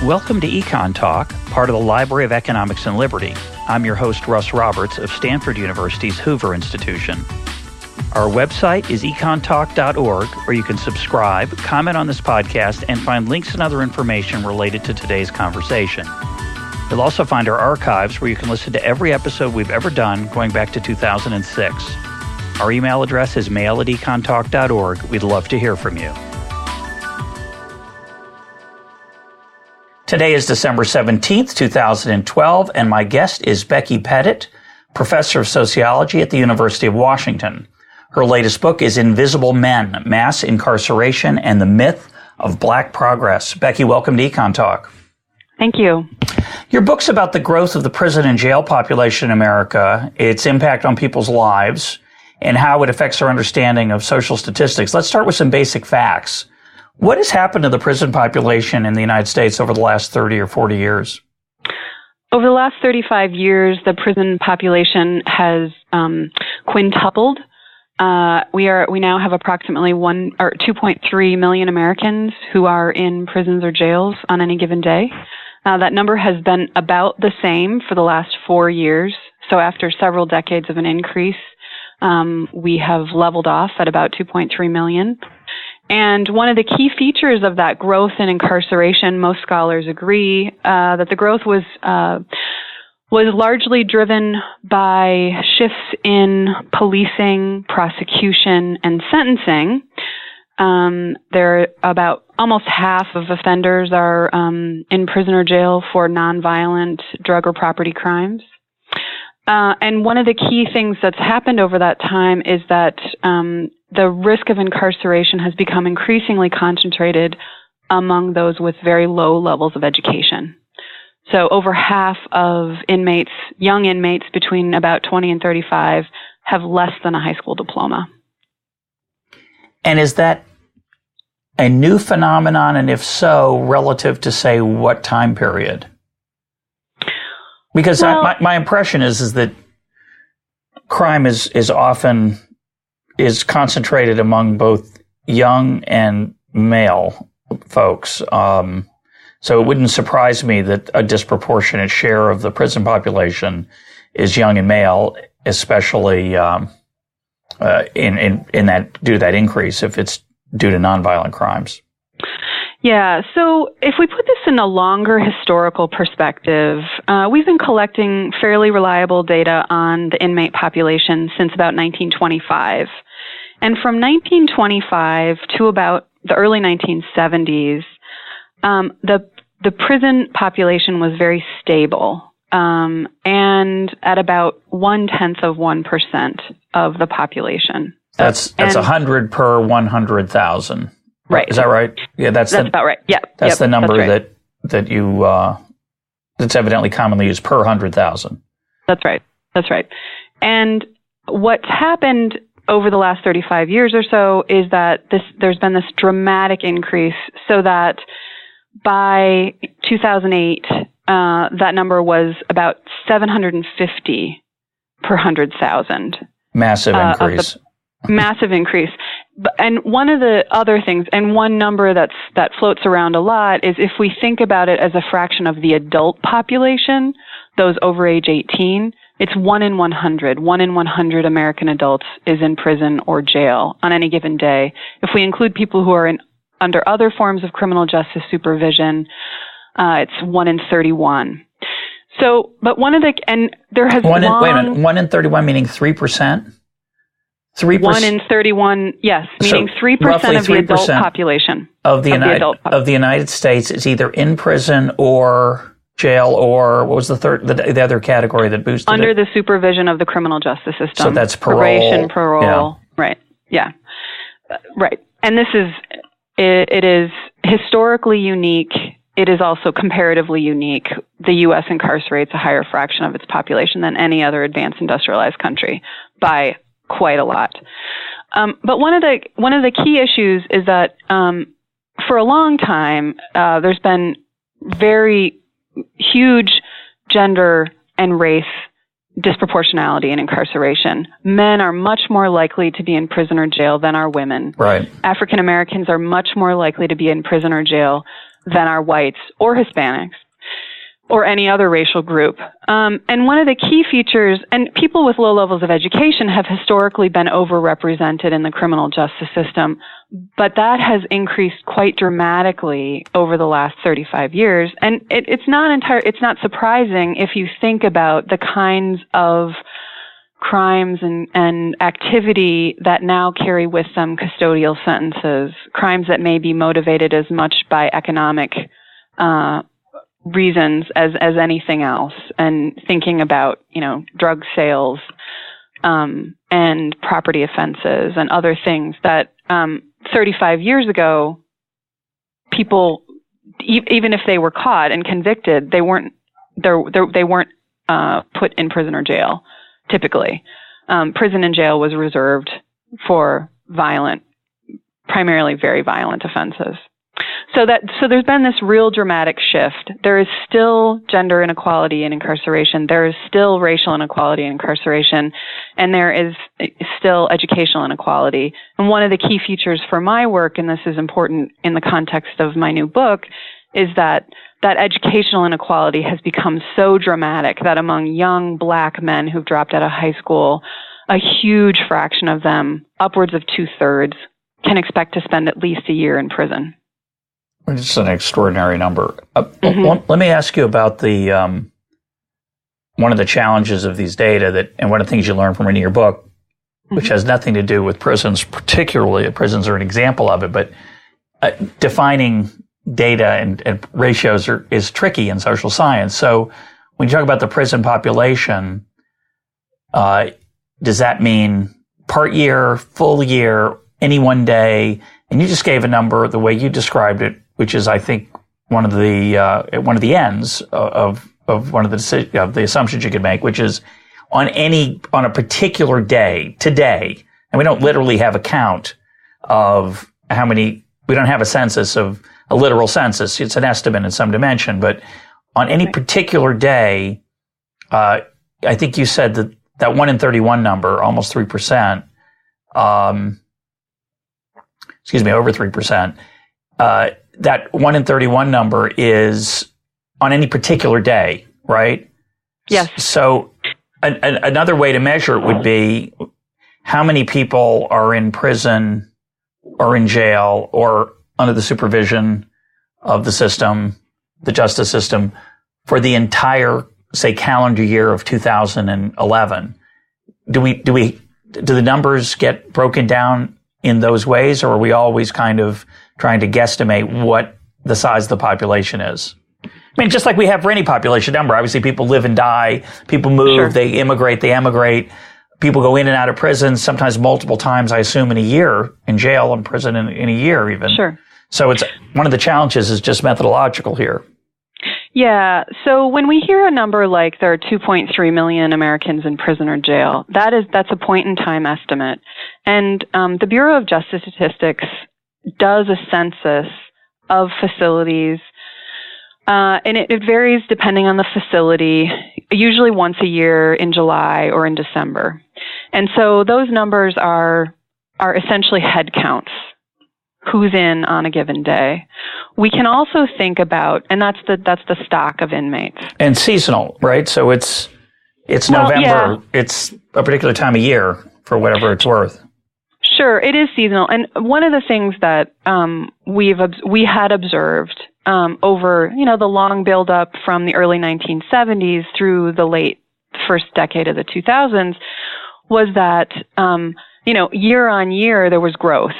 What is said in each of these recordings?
Welcome to EconTalk, part of the Library of Economics and Liberty. I'm your host, Russ Roberts of Stanford University's Hoover Institution. Our website is econtalk.org, where you can subscribe, comment on this podcast, and find links and other information related to today's conversation. You'll also find our archives, where you can listen to every episode we've ever done going back to 2006. Our email address is mail@econtalk.org. We'd love to hear from you. Today is December 17th, 2012, and my guest is Becky Pettit, professor of sociology at the University of Washington. Her latest book is Invisible Men, Mass Incarceration and the Myth of Black Progress. Becky, welcome to EconTalk. Thank you. Your book's about the growth of the prison and jail population in America, its impact on people's lives, and how it affects our understanding of social statistics. Let's start with some basic facts. What has happened to the prison population in the United States over the last 30 or 40 years? Over the last 35 years, the prison population has quintupled. We now have approximately 2.3 million Americans who are in prisons or jails on any given day. That number has been about the same for the last 4 years. So after several decades of an increase, we have leveled off at about 2.3 million. And one of the key features of that growth in incarceration, most scholars agree that the growth was largely driven by shifts in policing, prosecution, and sentencing. There are about almost half of offenders are in prison or jail for nonviolent drug or property crimes. And one of the key things that's happened over that time is that the risk of incarceration has become increasingly concentrated among those with very low levels of education. So over half of inmates, young inmates between about 20 and 35, have less than a high school diploma. And is that a new phenomenon? And if so, relative to, say, what time period? Because my impression is that crime is often concentrated among both young and male folks. So it wouldn't surprise me that a disproportionate share of the prison population is young and male, especially in that due to that increase if it's due to nonviolent crimes. Yeah, so if we put this in a longer historical perspective, we've been collecting fairly reliable data on the inmate population since about 1925. And from 1925 to about the early 1970s, the prison population was very stable, and at about 0.1% of the population. That's 100 per 100,000. Right. Is that right? Yeah, that's about right. Yeah. That's the number that's right. that you that's evidently commonly used per 100,000. That's right. That's right. And what's happened over the last 35 years or so is that there's been this dramatic increase, so that by 2008, that number was about 750 per 100,000. Massive increase. Massive increase. And one of the other things, and one number that floats around a lot, is if we think about it as a fraction of the adult population, those over age 18, it's 1 in 100. 1 in 100 American adults is in prison or jail on any given day. If we include people who are under other forms of criminal justice supervision, it's 1 in 31. So, but and there has wait a minute, 1 in 31 meaning 3%? 3%? 1 in 31, yes, meaning so 3% of the adult population. Of the United States is either in prison or jail, or what was the other category that boosted under it? the supervision of the criminal justice system. So that's parole. Probation, parole. Yeah. Right. Yeah. Right. And it is historically unique. It is also comparatively unique. The U.S. incarcerates a higher fraction of its population than any other advanced industrialized country by quite a lot. But one of the key issues is that for a long time there's been very huge gender and race disproportionality in incarceration. Men are much more likely to be in prison or jail than are women. Right. African Americans are much more likely to be in prison or jail than are whites or Hispanics or any other racial group. And one of the key features, and people with low levels of education have historically been overrepresented in the criminal justice system, but that has increased quite dramatically over the last 35 years. And it's not surprising if you think about the kinds of crimes and activity that now carry with them custodial sentences, crimes that may be motivated as much by economic reasons as anything else, and thinking about, drug sales and property offenses and other things that 35 years ago, people, even if they were caught and convicted, they weren't put in prison or jail. Typically, prison and jail was reserved for primarily very violent offenses. So there's been this real dramatic shift. There is still gender inequality in incarceration. There is still racial inequality in incarceration, and there is still educational inequality. And one of the key features for my work, and this is important in the context of my new book, is that educational inequality has become so dramatic that among young black men who've dropped out of high school, a huge fraction of them, upwards of 2/3, can expect to spend at least a year in prison. It's an extraordinary number. Let me ask you about the one of the challenges of these data and one of the things you learn from reading your book, which has nothing to do with prisons, particularly prisons are an example of it, but defining data and ratios is tricky in social science. So when you talk about the prison population, does that mean part year, full year, any one day? And you just gave a number the way you described it, which is, I think, one of the ends of one of the assumptions you could make, which is on a particular day today, and we don't literally have a count of how many. We don't have a literal census. It's an estimate in some dimension, but on any particular day, I think you said that 1 in 31 number, almost 3%, over 3%, that 1 in 31 number is on any particular day, right? Yes. So another way to measure it would be how many people are in prison or in jail or under the supervision of the system, the justice system, for the entire, say, calendar year of 2011. Do the numbers get broken down in those ways, or are we always kind of trying to guesstimate what the size of the population is? I mean, just like we have for any population number, obviously people live and die, people move, sure. They immigrate, they emigrate, people go in and out of prison, sometimes multiple times, I assume, in a year, in jail and prison in a year even. Sure. So it's one of the challenges is just methodological here. Yeah. So when we hear a number like there are 2.3 million Americans in prison or jail, that's a point in time estimate. And the Bureau of Justice Statistics does a census of facilities, and it varies depending on the facility, usually once a year in July or in December. And so those numbers are essentially head counts. Who's in on a given day. We can also think about, and that's the stock of inmates. And seasonal, right? So it's November. Yeah. It's a particular time of year for whatever it's worth. Sure, it is seasonal. And one of the things that we had observed over the long buildup from the early 1970s through the late first decade of the 2000s was that year on year there was growth.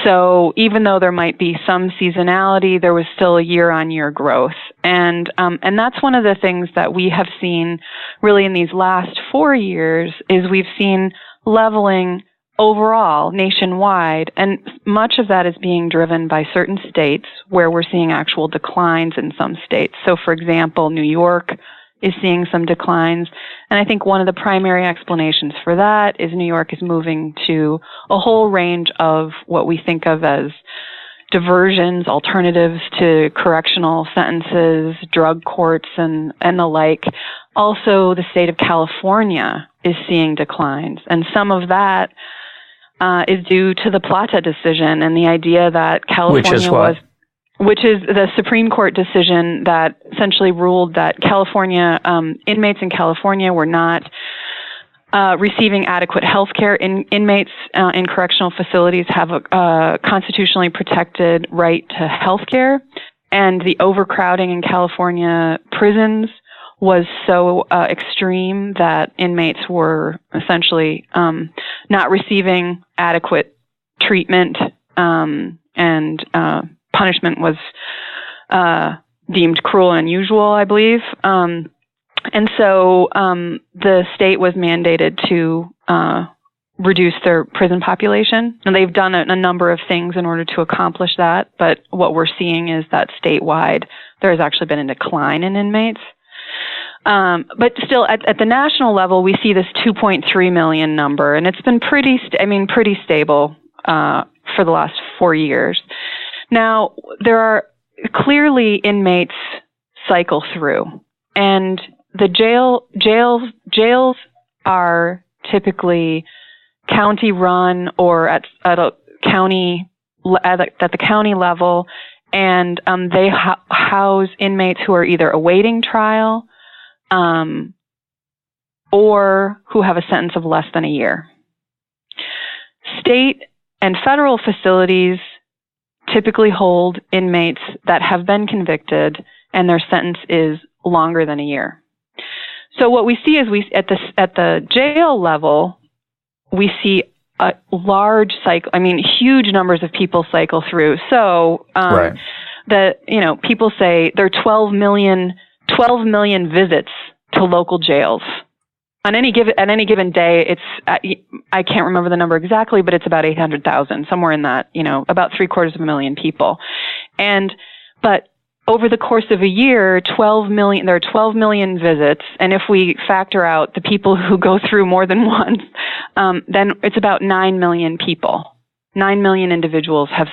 So even though there might be some seasonality, there was still a year-on-year growth. And that's one of the things that we have seen really in these last 4 years is we've seen leveling overall nationwide. And much of that is being driven by certain states where we're seeing actual declines in some states. So for example, New York is seeing some declines. And I think one of the primary explanations for that is New York is moving to a whole range of what we think of as diversions, alternatives to correctional sentences, drug courts, and the like. Also, the state of California is seeing declines. And some of that is due to the Plata decision and the idea that California was which is the Supreme Court decision that essentially ruled that California inmates in California were not receiving adequate health care. Inmates in correctional facilities have a constitutionally protected right to health care, and the overcrowding in California prisons was so extreme that inmates were essentially not receiving adequate treatment, and punishment was deemed cruel and unusual, I believe. And so the state was mandated to reduce their prison population. And they've done a number of things in order to accomplish that. But what we're seeing is that statewide, there has actually been a decline in inmates. But still, at the national level, we see this 2.3 million number, and it's been pretty stable for the last 4 years. Now, there are clearly inmates cycle through, and the jails are typically county run or at the county level, and they house inmates who are either awaiting trial or who have a sentence of less than a year. State and federal facilities typically hold inmates that have been convicted and their sentence is longer than a year. So what we see is at the jail level, we see a large cycle. I mean, huge numbers of people cycle through. So right. People say there are 12 million visits to local jails. At any given day, it's I can't remember the number exactly, but it's about 800,000, somewhere in that, about 750,000 people. But over the course of a year, there are 12 million visits, and if we factor out the people who go through more than once, then it's about 9 million people. 9 million individuals have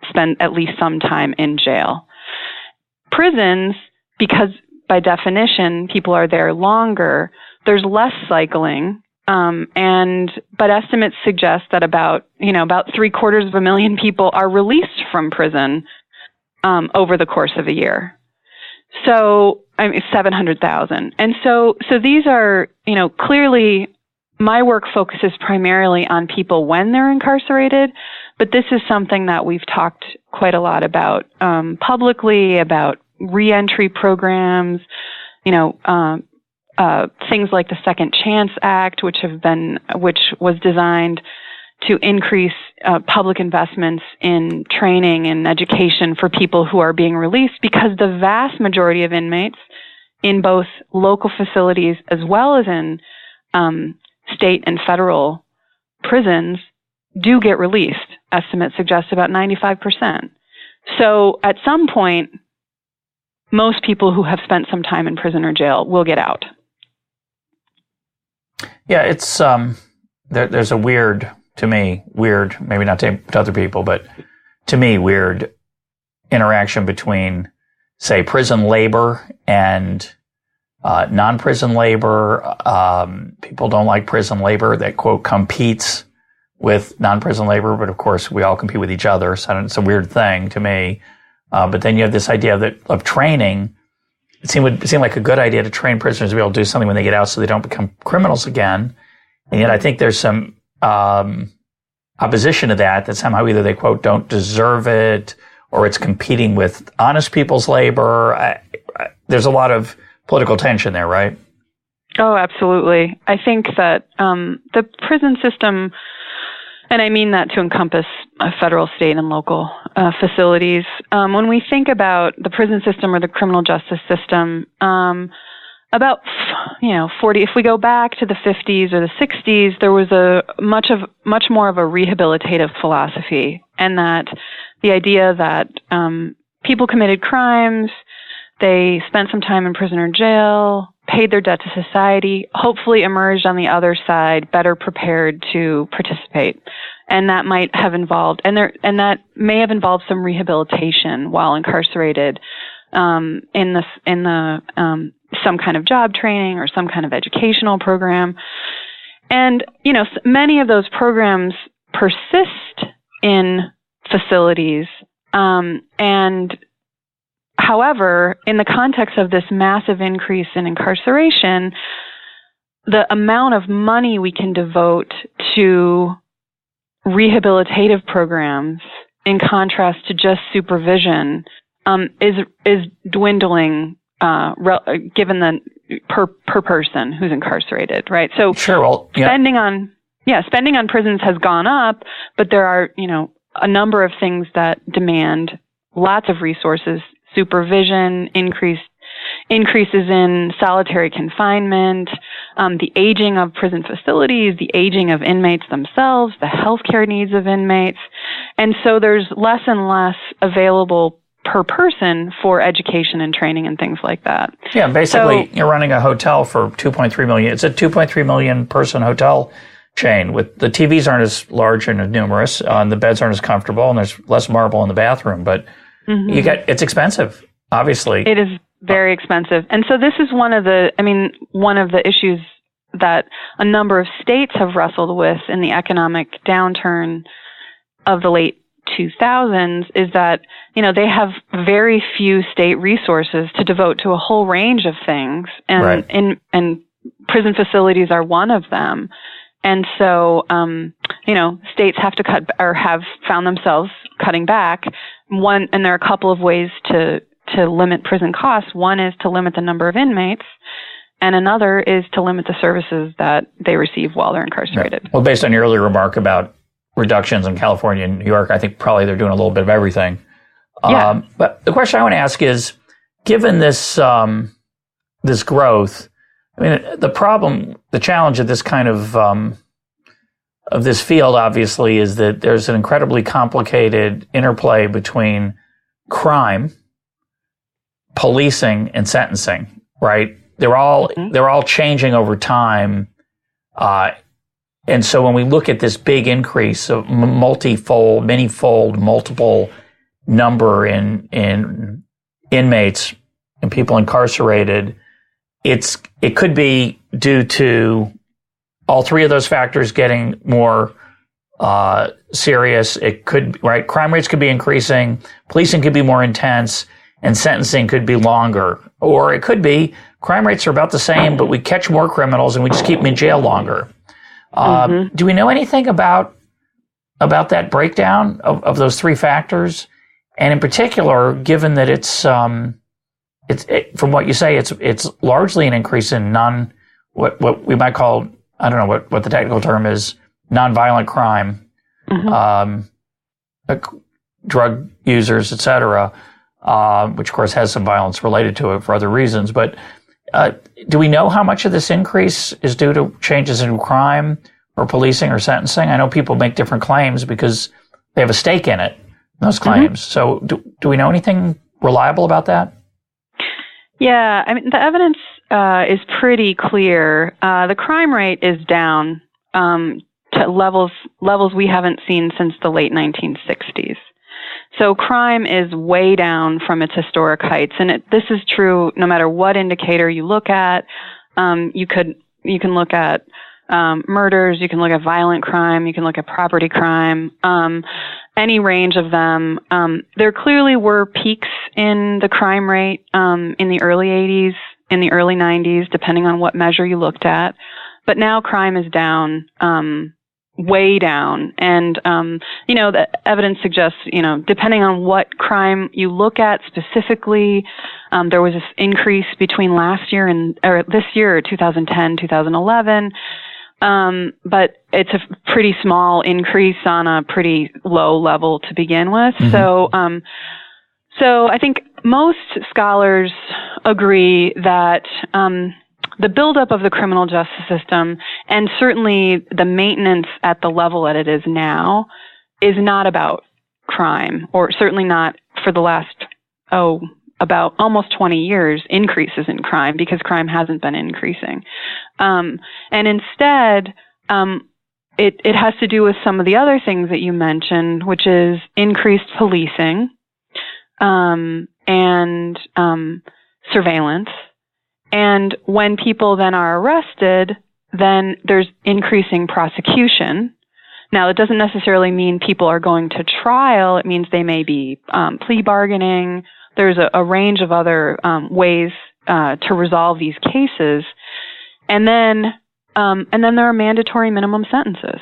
spent at least some time in jail. Prisons, because by definition people are there longer, there's less cycling, but estimates suggest that about 750,000 people are released from prison over the course of a year. So 700,000, and so these are clearly my work focuses primarily on people when they're incarcerated, but this is something that we've talked quite a lot about publicly, about reentry programs, things like the Second Chance Act, which was designed to increase public investments in training and education for people who are being released, because the vast majority of inmates in both local facilities as well as in state and federal prisons do get released. Estimates suggest about 95%. So at some point, most people who have spent some time in prison or jail will get out. Yeah, it's there's a weird, maybe not to other people, but to me, weird interaction between, say, prison labor and non-prison labor. People don't like prison labor that, quote, competes with non-prison labor, but of course we all compete with each other, so it's a weird thing to me. But then you have this idea of training. It would seem like a good idea to train prisoners to be able to do something when they get out so they don't become criminals again. And yet I think there's some opposition to that somehow either they, quote, don't deserve it, or it's competing with honest people's labor. There's a lot of political tension there, right? Oh, absolutely. I think that the prison system, and I mean that to encompass federal, state, and local facilities. When we think about the prison system or the criminal justice system, about 40. If we go back to the 50s or the 60s, there was much more of a rehabilitative philosophy, and that the idea that people committed crimes, they spent some time in prison or jail, paid their debt to society, hopefully emerged on the other side better prepared to participate. And that might have involved, and that may have involved some rehabilitation while incarcerated, in some kind of job training or some kind of educational program. And, many of those programs persist in facilities And however, in the context of this massive increase in incarceration, the amount of money we can devote to rehabilitative programs, in contrast to just supervision, is dwindling, given the per person who's incarcerated, right? So sure, well, yeah. spending on prisons has gone up, but there are, a number of things that demand lots of resources: supervision, increases in solitary confinement, the aging of prison facilities, the aging of inmates themselves, the healthcare needs of inmates. And so there's less and less available per person for education and training and things like that. Yeah, basically, you're running a hotel for $2.3 million. It's a $2.3 million person hotel chain. With the TVs aren't as large and numerous, the beds aren't as comfortable, and there's less marble in the bathroom. But it's expensive, obviously. It is very expensive. And so this is one of the issues that a number of states have wrestled with in the economic downturn of the late 2000s, is that, they have very few state resources to devote to a whole range of things. And, right. and prison facilities are one of them. And so, states have to cut, or have found themselves cutting back. And there are a couple of ways to limit prison costs. One is to limit the number of inmates, and another is to limit the services that they receive while they're incarcerated. Yeah. Well, based on your earlier remark about reductions in California and New York, I think probably they're doing a little bit of everything. Yeah. But the question I want to ask is, given this this growth, the challenge of this kind of this field, obviously, is that there's an incredibly complicated interplay between crime, policing, and sentencing. Right? They're all changing over time. And so when we look at this big increase of many-fold, multiple number in inmates and people incarcerated, it could be due to all three of those factors getting more serious. It could, right? Crime rates could be increasing, policing could be more intense, and sentencing could be longer. Or it could be crime rates are about the same, but we catch more criminals and we just keep them in jail longer. Do we know anything about that breakdown of those three factors? And in particular, given that it's from what you say, it's largely an increase in what we might call, I don't know what the technical term is, nonviolent crime, drug users, et cetera, which of course has some violence related to it for other reasons. But do we know how much of this increase is due to changes in crime or policing or sentencing? I know people make different claims because they have a stake in it, those claims. So do we know anything reliable about that? Yeah, the evidence is pretty clear. The crime rate is down to levels we haven't seen since the late 1960s. So crime is way down from its historic heights, and this is true no matter what indicator you look at. You can look at murders, you can look at violent crime, you can look at property crime, any range of them. There clearly were peaks in the crime rate in the early 80s, in the early 90s, depending on what measure you looked at. But now crime is down, way down. And, the evidence suggests, depending on what crime you look at specifically, there was this increase between this year, 2010, 2011. But it's a pretty small increase on a pretty low level to begin with. So I think most scholars agree that, the buildup of the criminal justice system, and certainly the maintenance at the level that it is now, is not about crime, or certainly not for the last, about almost 20 years, increases in crime, because crime hasn't been increasing. And instead, it has to do with some of the other things that you mentioned, which is increased policing, and surveillance. And when people then are arrested, then there's increasing prosecution. Now, it doesn't necessarily mean people are going to trial. It means they may be plea bargaining. There's a range of other ways to resolve these cases. And then there are mandatory minimum sentences.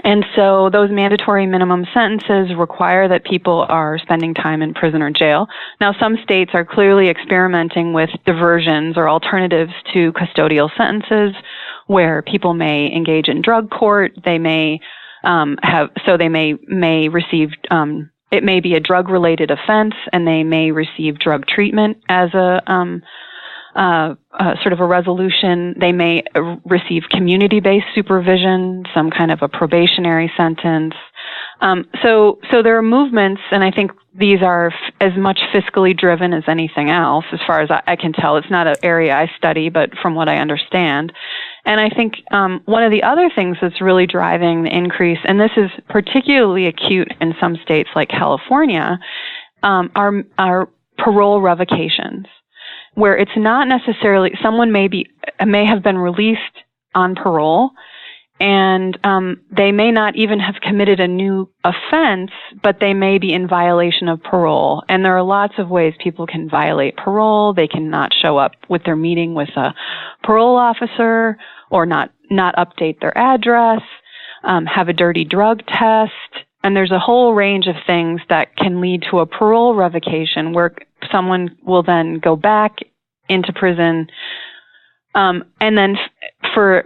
And so those mandatory minimum sentences require that people are spending time in prison or jail. Now, some states are clearly experimenting with diversions or alternatives to custodial sentences where people may engage in drug court. They may may receive, it may be a drug-related offense, and they may receive drug treatment as a sort of a resolution. They may receive community-based supervision, some kind of a probationary sentence. So there are movements, and I think these are as much fiscally driven as anything else, as far as I can tell. It's not an area I study, but from what I understand. And I think one of the other things that's really driving the increase, and this is particularly acute in some states like California, are parole revocations, where it's not necessarily someone may have been released on parole, and they may not even have committed a new offense, but they may be in violation of parole. And there are lots of ways people can violate parole. They can not show up with their meeting with a parole officer, or not update their address, have a dirty drug test. And there's a whole range of things that can lead to a parole revocation where someone will then go back into prison, and then for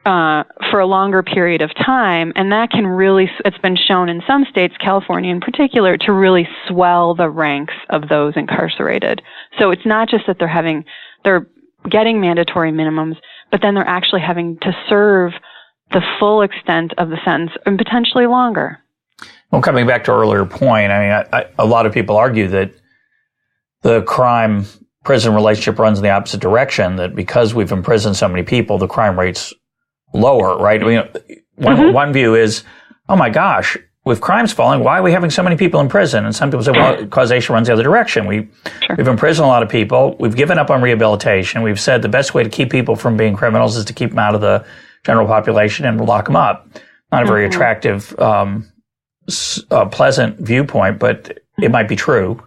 a longer period of time. And that can really, it's been shown in some states, California in particular, to really swell the ranks of those incarcerated. So it's not just that they're getting mandatory minimums, but then they're actually having to serve the full extent of the sentence and potentially longer. Well, coming back to an earlier point, I mean, a lot of people argue that the crime-prison relationship runs in the opposite direction, that because we've imprisoned so many people, the crime rate's lower, right? I mean, one view is, oh my gosh, with crimes falling, why are we having so many people in prison? And some people say, well, causation runs the other direction. We've imprisoned a lot of people. We've given up on rehabilitation. We've said the best way to keep people from being criminals is to keep them out of the general population and lock them up. Not a very attractive, pleasant viewpoint, but it might be true.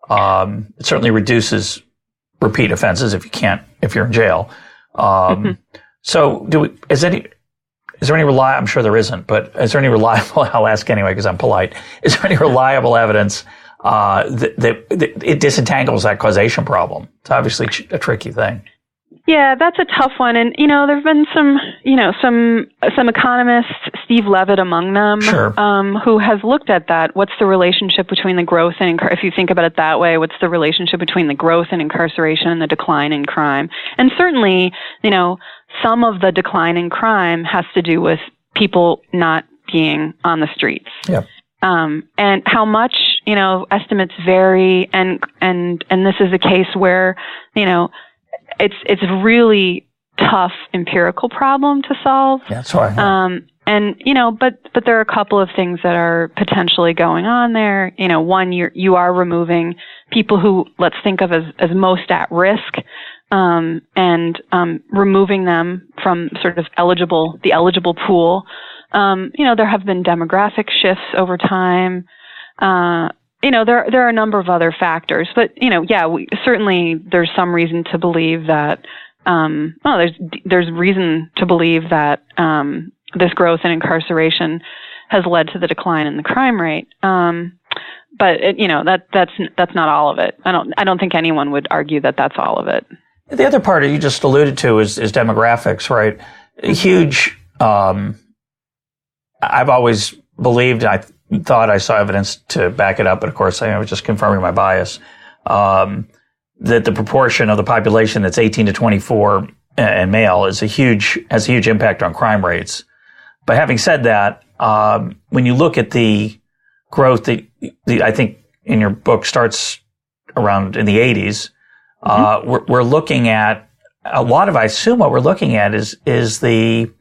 It certainly reduces repeat offenses if you're in jail. So is there any reliable, I'm sure there isn't, but is there any reliable, I'll ask anyway because I'm polite, is there any reliable evidence that it disentangles that causation problem? It's obviously a tricky thing. Yeah, that's a tough one. And, there have been some economists, Steve Levitt among them, who has looked at that. What's the relationship between the growth and, if you think about it that way, what's the relationship between the growth in incarceration and the decline in crime? And certainly, some of the decline in crime has to do with people not being on the streets. Yep. And how much, estimates vary. And this is a case where, it's a really tough empirical problem to solve. Yeah, that's right. But there are a couple of things that are potentially going on there. One, you are removing people who, let's think of as most at risk, and removing them from sort of the eligible pool. There have been demographic shifts over time. There are a number of other factors, but certainly there's some reason to believe that. There's reason to believe that this growth in incarceration has led to the decline in the crime rate. But that's not all of it. I don't think anyone would argue that that's all of it. The other part you just alluded to is demographics, right? Huge. I've always believed, I thought I saw evidence to back it up, but of course I was just confirming my bias, that the proportion of the population that's 18 to 24 and male has a huge impact on crime rates. But having said that, when you look at the growth that I think in your book starts around in the 80s, we're looking at a lot of, I assume what we're looking at is the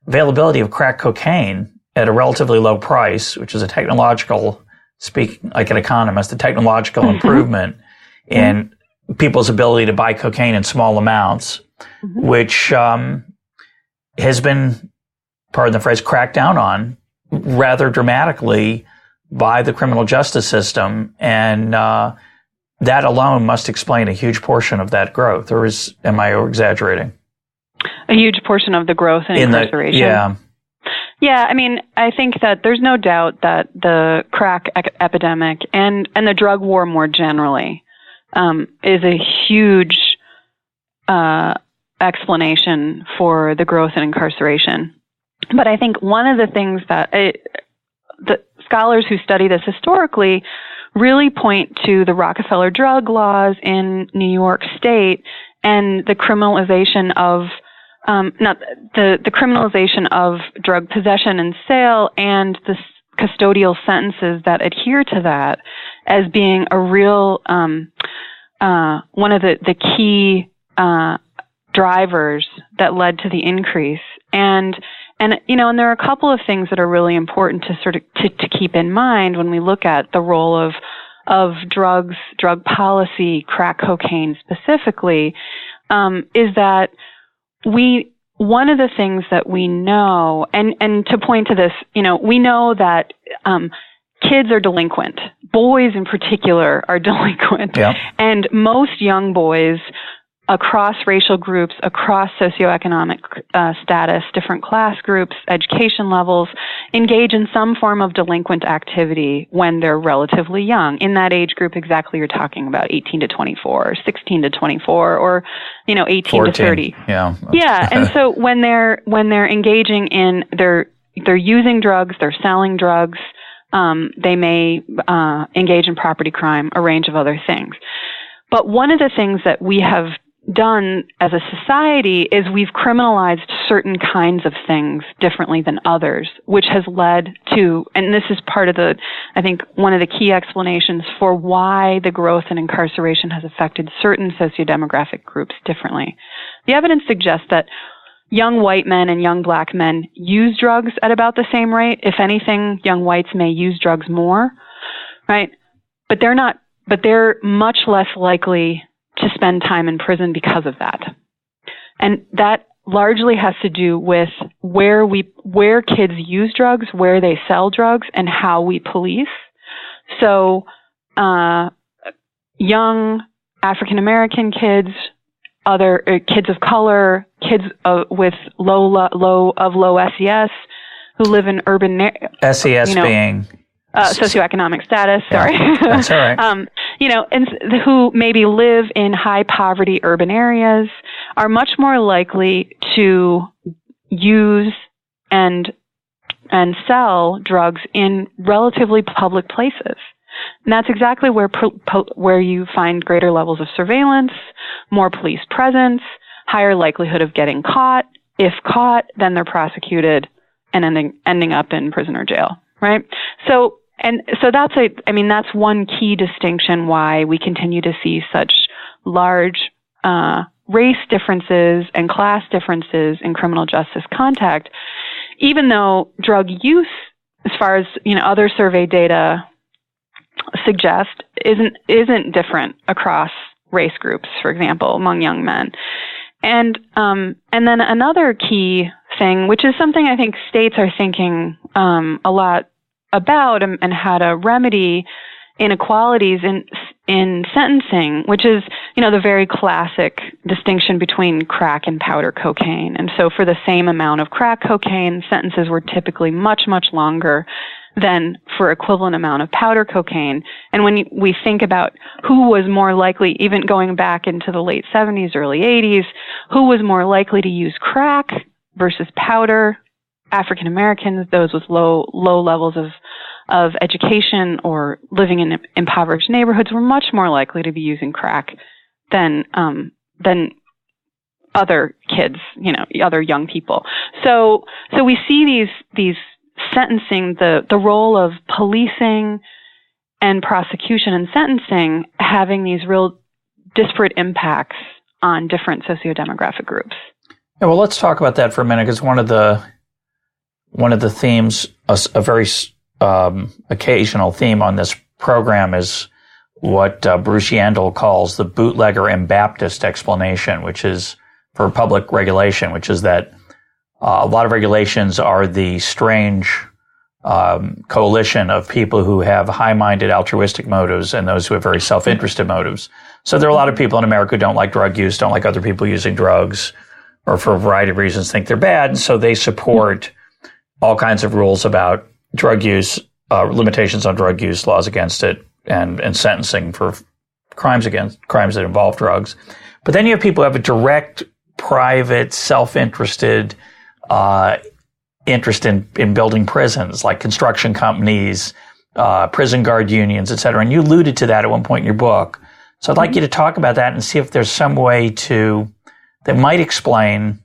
availability of crack cocaine at a relatively low price, which is a technological, speaking like an economist, a technological improvement in people's ability to buy cocaine in small amounts, which has been pardon the phrase, cracked down on rather dramatically by the criminal justice system, and that alone must explain a huge portion of that growth. Or am I exaggerating? A huge portion of the growth in incarceration. Yeah, I mean, I think that there's no doubt that the crack epidemic and the drug war more generally is a huge explanation for the growth in incarceration. But I think one of the things that the scholars who study this historically really point to the Rockefeller drug laws in New York State and the criminalization of the criminalization of drug possession and sale and the custodial sentences that adhere to that as being a real one of the key drivers that led to the increase. And there are a couple of things that are really important to sort of to keep in mind when we look at the role of drugs, drug policy, crack cocaine specifically, is that one of the things that we know, and to point to this, we know that kids are delinquent. Boys in particular are delinquent. Yeah. And most young boys across racial groups, across socioeconomic status, different class groups, education levels, engage in some form of delinquent activity when they're relatively young. In that age group, exactly you're talking about 18 to 24, or 16 to 24, or 18 14. To 30. Yeah. Yeah, and so when they're engaging in they're using drugs, they're selling drugs, they may engage in property crime, a range of other things. But one of the things that we have done as a society is we've criminalized certain kinds of things differently than others, which has led to, and this is part of I think one of the key explanations for why the growth in incarceration has affected certain sociodemographic groups differently. The evidence suggests that young white men and young black men use drugs at about the same rate. If anything, young whites may use drugs more, right? But they're much less likely to spend time in prison because of that. And that largely has to do with where kids use drugs, where they sell drugs, and how we police. So, young African American kids, other kids of color, kids with low SES who live in urban SES being socioeconomic status. Sorry, that's all right. And who maybe live in high poverty urban areas are much more likely to use and sell drugs in relatively public places. And that's exactly where you find greater levels of surveillance, more police presence, higher likelihood of getting caught. If caught, then they're prosecuted and ending up in prison or jail, right? So that's one key distinction why we continue to see such large race differences and class differences in criminal justice contact, even though drug use, as far as other survey data suggest, isn't different across race groups, for example, among young men. And then another key thing, which is something I think states are thinking a lot about and how to remedy inequalities in sentencing, which is, the very classic distinction between crack and powder cocaine. And so for the same amount of crack cocaine, sentences were typically much, much longer than for equivalent amount of powder cocaine. And when we think about who was more likely, even going back into the late 70s, early 80s, who was more likely to use crack versus powder, African Americans, those with low levels of education or living in impoverished neighborhoods, were much more likely to be using crack than other kids, other young people. So we see these sentencing, the role of policing and prosecution and sentencing having these real disparate impacts on different sociodemographic groups. Yeah, well, let's talk about that for a minute, because one of the themes, a very occasional theme on this program, is what Bruce Yandel calls the bootlegger and Baptist explanation, which is for public regulation, which is that a lot of regulations are the strange coalition of people who have high-minded altruistic motives and those who have very self-interested motives. So there are a lot of people in America who don't like drug use, don't like other people using drugs, or for a variety of reasons think they're bad, and so they support all kinds of rules about drug use, limitations on drug use, laws against it, and sentencing for crimes that involve drugs. But then you have people who have a direct, private, self-interested interest in building prisons, like construction companies, prison guard unions, et cetera. And you alluded to that at one point in your book. So I'd like you to talk about that and see if there's some way that might explain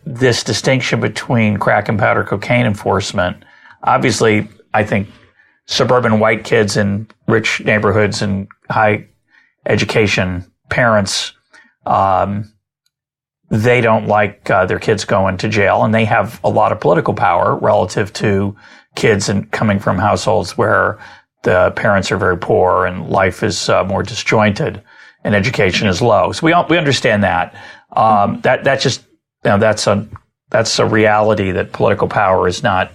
this distinction between crack and powder cocaine enforcement. Obviously, I think suburban white kids in rich neighborhoods and high education parents, they don't like their kids going to jail, and they have a lot of political power relative to kids coming from households where the parents are very poor and life is more disjointed and education is low. So we understand that. That's just, that's a reality that political power is not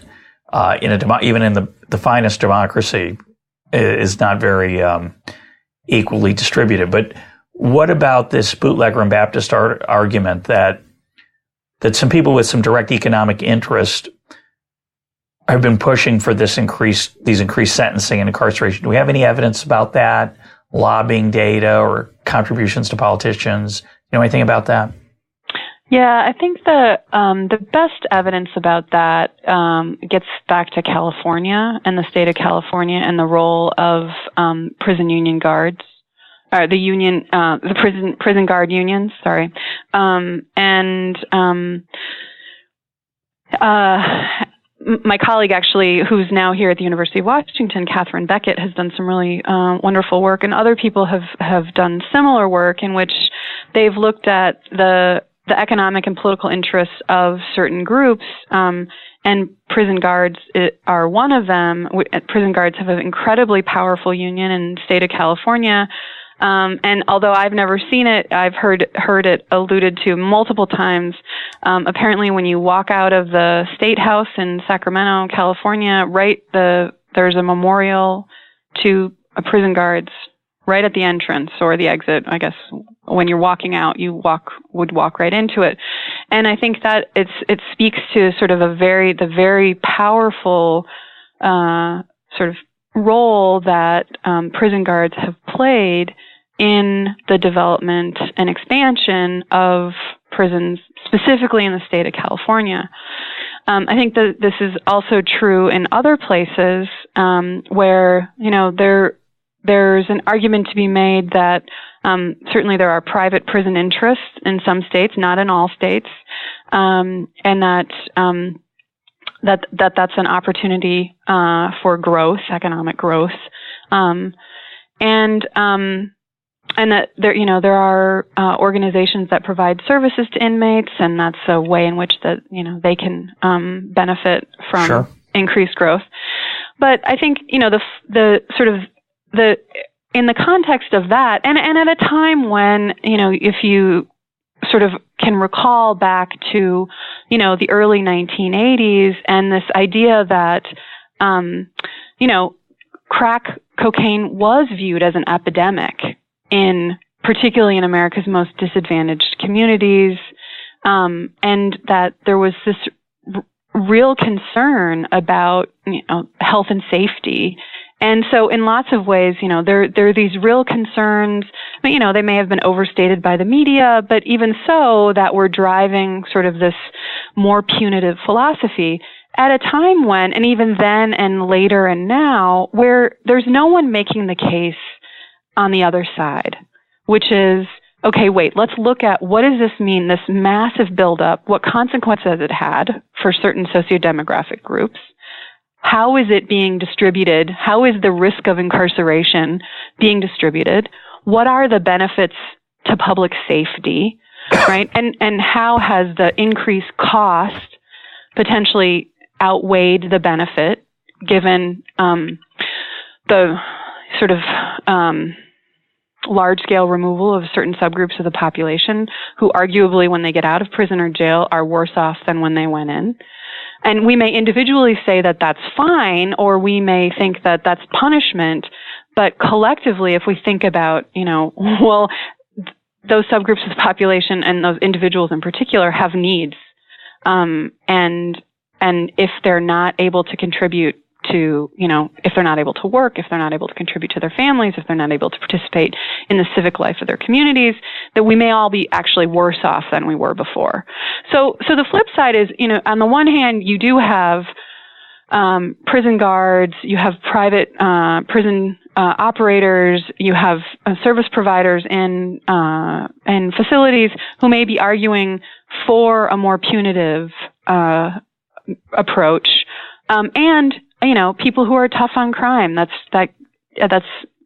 even in the finest democracy is not very equally distributed. But what about this bootlegger and Baptist argument that some people with some direct economic interest have been pushing for these increased sentencing and incarceration? Do we have any evidence about that? Lobbying data or contributions to politicians? You know anything about that? Yeah, I think the best evidence about that gets back to California and the state of California and the role of prison union guards, or the prison guard unions. Sorry, my colleague, actually, who's now here at the University of Washington, Catherine Beckett, has done some really wonderful work, and other people have done similar work in which they've looked at the economic and political interests of certain groups, and prison guards are one of them. Prison guards have an incredibly powerful union in the state of California. And although I've never seen it, I've heard it alluded to multiple times. Apparently, when you walk out of the State House in Sacramento, California, there's a memorial to prison guards right at the entrance or the exit. I guess when you're walking out, you would walk right into it. And I think that it speaks to sort of the very powerful sort of role that prison guards have played in the development and expansion of prisons, specifically in the state of California. I think that this is also true in other places where, there's an argument to be made that certainly there are private prison interests in some states, not in all states, and that's an opportunity for growth, economic growth, and that there are organizations that provide services to inmates, and that's a way in which that they can benefit from increased growth. But I think in the context of that, and at a time when if you sort of can recall back to the early 1980s and this idea that crack cocaine was viewed as an epidemic particularly in America's most disadvantaged communities, and that there was this real concern about health and safety. And so in lots of ways, there are these real concerns, they may have been overstated by the media, but even so, that were driving sort of this more punitive philosophy at a time when, and even then and later and now, where there's no one making the case on the other side, which is, okay, wait, let's look at what does this mean, this massive buildup, what consequences it had for certain sociodemographic groups. How is it being distributed? How is the risk of incarceration being distributed? What are the benefits to public safety, right? And how has the increased cost potentially outweighed the benefit, given the sort of large-scale removal of certain subgroups of the population who arguably, when they get out of prison or jail, are worse off than when they went in. And we may individually say that that's fine, or we may think that that's punishment, but collectively, if we think about, well, those subgroups of the population and those individuals in particular have needs. And if they're not able to contribute to, if they're not able to work, if they're not able to contribute to their families, if they're not able to participate in the civic life of their communities, that we may all be actually worse off than we were before. So the flip side is, on the one hand, you do have prison guards, you have private prison operators, you have service providers in facilities who may be arguing for a more punitive approach, and people who are tough on crime. That's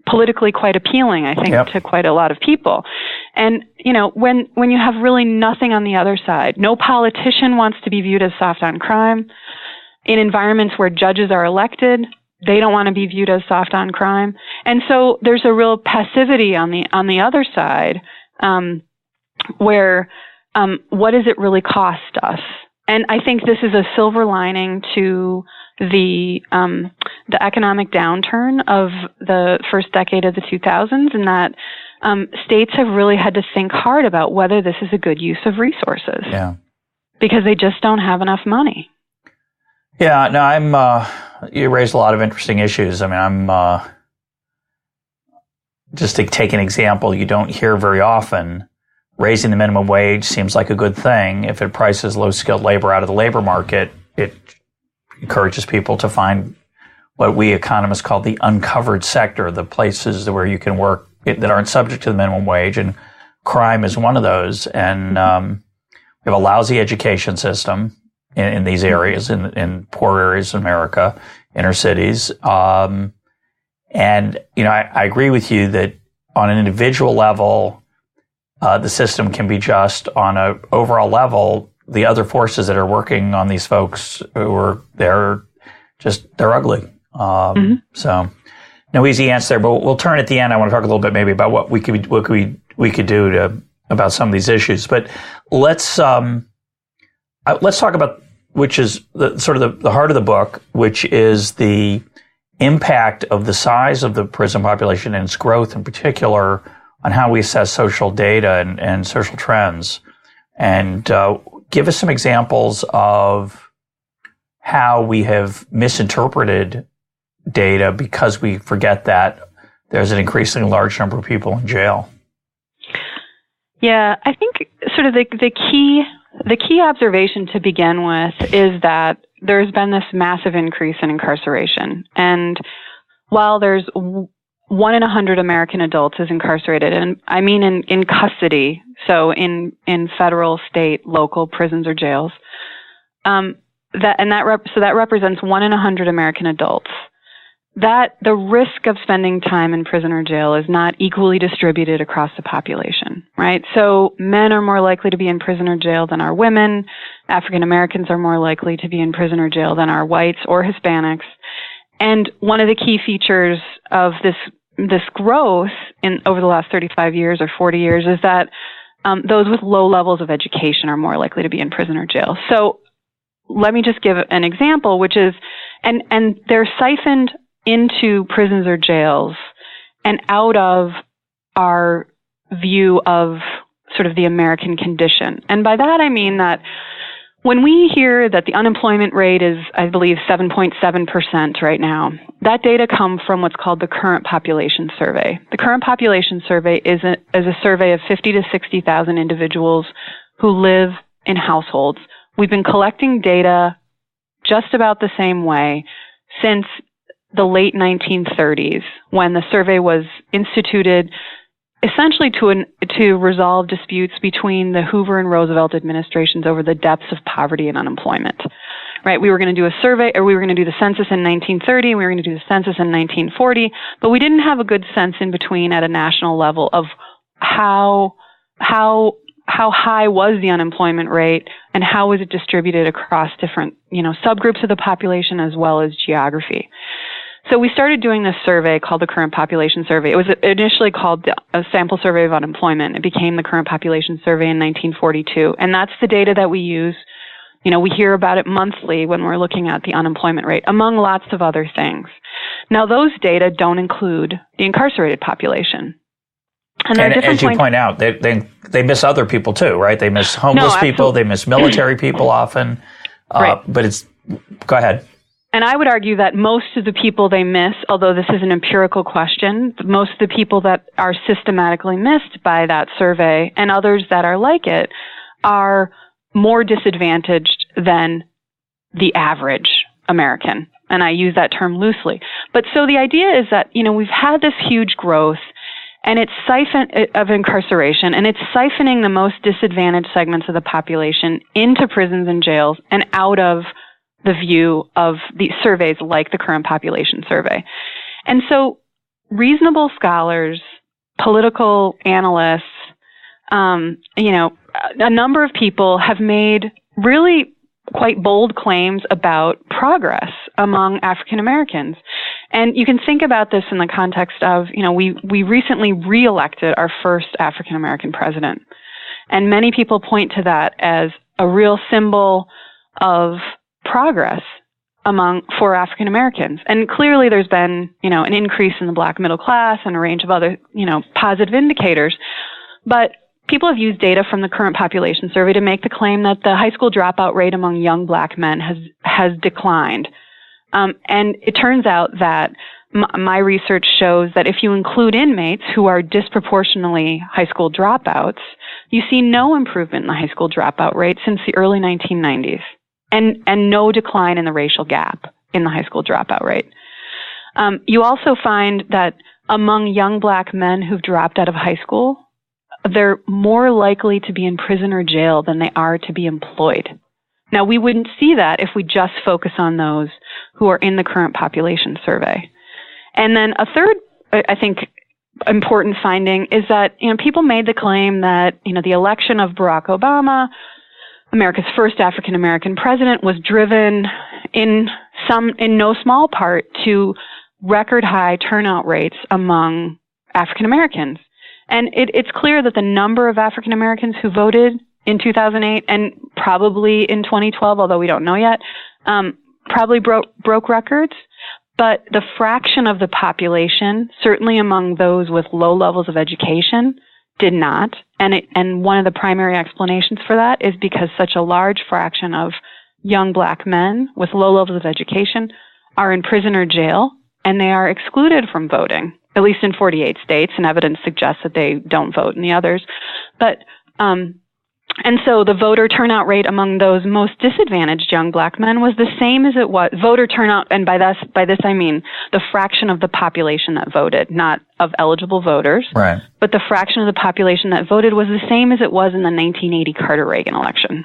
politically quite appealing, I think, yep. to quite a lot of people. And when you have really nothing on the other side, no politician wants to be viewed as soft on crime. In environments where judges are elected, they don't want to be viewed as soft on crime. And so there's a real passivity on the other side, where what does it really cost us? And I think this is a silver lining to the economic downturn of the first decade of the 2000s, in that states have really had to think hard about whether this is a good use of resources. Yeah. Because they just don't have enough money. Yeah, no, you raised a lot of interesting issues. I mean, just to take an example you don't hear very often, raising the minimum wage seems like a good thing. If it prices low-skilled labor out of the labor market, it encourages people to find what we economists call the uncovered sector, the places where you can work that aren't subject to the minimum wage, and crime is one of those. And we have a lousy education system in these areas, in poor areas of America, inner cities. And, I agree with you that on an individual level, the system can be just. On an overall level, the other forces that are working on these folks they're ugly. So no easy answer there, but we'll turn at the end. I want to talk a little bit maybe about what we could do about some of these issues. But let's talk about, which is the heart of the book, which is the impact of the size of the prison population and its growth in particular on how we assess social data and social trends. And give us some examples of how we have misinterpreted data because we forget that there's an increasingly large number of people in jail. Yeah, I think sort of the key observation to begin with is that there's been this massive increase in incarceration. And while there's 1 in 100 American adults is incarcerated, and I mean in custody, so in federal, state, local prisons or jails, that represents 1 in 100 American adults. That the risk of spending time in prison or jail is not equally distributed across the population, right? So men are more likely to be in prison or jail than are women. African Americans are more likely to be in prison or jail than are whites or Hispanics. And one of the key features of this growth over the last 35 years or 40 years is that those with low levels of education are more likely to be in prison or jail. So let me just give an example, which is, and they're siphoned into prisons or jails and out of our view of sort of the American condition. And by that I mean that when we hear that the unemployment rate is, I believe, 7.7% right now, that data come from what's called the Current Population Survey. The Current Population Survey is a survey of 50 to 60,000 individuals who live in households. We've been collecting data just about the same way since the late 1930s, when the survey was instituted essentially to resolve disputes between the Hoover and Roosevelt administrations over the depths of poverty and unemployment. Right? We were going to do a survey, or we were going to do the census in 1930, and we were going to do the census in 1940, but we didn't have a good sense in between at a national level of how high was the unemployment rate and how was it distributed across different, subgroups of the population as well as geography. So we started doing this survey called the Current Population Survey. It was initially called a Sample Survey of Unemployment. It became the Current Population Survey in 1942. And that's the data that we use. You know, we hear about it monthly when we're looking at the unemployment rate, among lots of other things. Now, those data don't include the incarcerated population. And as you point out, they miss other people too, right? They miss homeless people, they miss military people often. Right. But go ahead. And I would argue that most of the people they miss, although this is an empirical question, most of the people that are systematically missed by that survey and others that are like it are more disadvantaged than the average American. And I use that term loosely. But so the idea is that, you know, we've had this huge growth and it's of incarceration, and it's siphoning the most disadvantaged segments of the population into prisons and jails and out of the view of the surveys like the Current Population Survey. And so reasonable scholars, political analysts, you know, a number of people have made really quite bold claims about progress among African Americans. And you can think about this in the context of, you know, we recently re-elected our first African American president. And many people point to that as a real symbol of progress for African Americans. And clearly there's been, you know, an increase in the black middle class and a range of other, you know, positive indicators. But people have used data from the Current Population Survey to make the claim that the high school dropout rate among young black men has declined. And it turns out that my research shows that if you include inmates who are disproportionately high school dropouts, you see no improvement in the high school dropout rate since the early 1990s, and no decline in the racial gap in the high school dropout rate. You also find that among young black men who've dropped out of high school, they're more likely to be in prison or jail than they are to be employed. Now, we wouldn't see that if we just focus on those who are in the Current Population Survey. And then a third, I think, important finding is that, you know, people made the claim that, you know, the election of Barack Obama, America's first African American president, was driven in no small part to record high turnout rates among African Americans. And it's clear that the number of African Americans who voted in 2008 and probably in 2012, although we don't know yet, probably broke records. But the fraction of the population, certainly among those with low levels of education, did not. And one of the primary explanations for that is because such a large fraction of young black men with low levels of education are in prison or jail, and they are excluded from voting, at least in 48 states, and evidence suggests that they don't vote in the others. But and so the voter turnout rate among those most disadvantaged young black men was the same as it was voter turnout, and by this I mean the fraction of the population that voted, not of eligible voters, right, but the fraction of the population that voted was the same as it was in the 1980 Carter-Reagan election.